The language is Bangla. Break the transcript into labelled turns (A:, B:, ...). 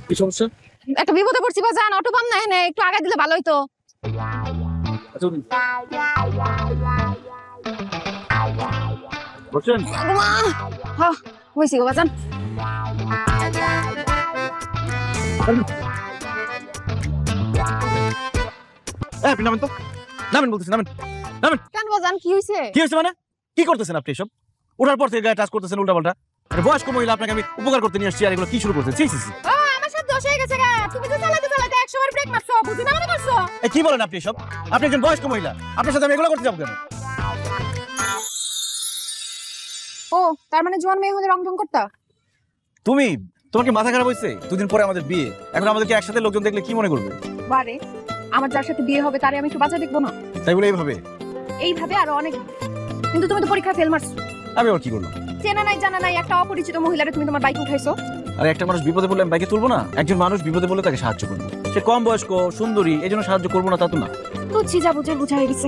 A: কি সমস্যা?
B: একটা বিপদে পড়ছি বাজান, অটো পাম না, এনে একটু আগে দিলে ভালো হইতো।
A: আচ্ছা বলছেন?
B: হ্যাঁ হয়েছি গো বাজান।
A: আপনি নামেন তো, নামেন বলতেছি, নামেন নামেন।
B: কেন বাজান, কি হয়েছে?
A: কি হয়েছে মানে? কি করতেছেন আপনি এসব? ওঠার পর থেকে গায়ে টাচ করতেছেন উল্টা পাল্টা। বয়স্ক মহিলা, আপনাকে আমি উপকার করতে নিয়ে আসছি, আর এগুলো কি শুরু করছেন? ছি ছি ছি।
B: ও আমার সব দোষ হয়ে গেছে গা, তুমি তো চালাতে চালাতে 100 বার ব্রেক মারছো, বুঝি না মনে করছো?
A: এই কি বলেন আপনি এসব? আপনি একজন বয়স্ক মহিলা, আপনার সাথে আমি এগুলো করতে যাবো কেন?
B: ও তার মানে জোয়ান মেয়ে হলে রং ঢং করতা?
A: তুমি, তোমার কি মাথা খারাপ হয়েছে? দুদিন পরে আমাদের বিয়ে, এখন আমাদেরকে একসাথে লোকজন দেখলে কি মনে করবে?
B: বারে আমার যার সাথে বিয়ে হবে তারে আমি একটু বাজা দেখবো না?
A: তাই বলে এইভাবে?
B: এইভাবে আরো অনেক। কিন্তু তুমি তো পরীক্ষা ফেল মারছো।
A: আমি আবার কি করলাম?
B: চেনা নাই জানা নাই একটা অপরিচিত মহিলারে তুমি তোমার বাইকে উঠাইছো।
A: আর একটা মানুষ বিপদে পড়লে আমি বাইকে তুলবো না? একজন মানুষ বিপদে পড়লে তাকে সাহায্য করবো। সে কম বয়স্ক, সুন্দরী, এই জন্য সাহায্য করবো না তা তো না।
B: বুঝছি, যা বুঝে বুঝা হয়ে গেছে।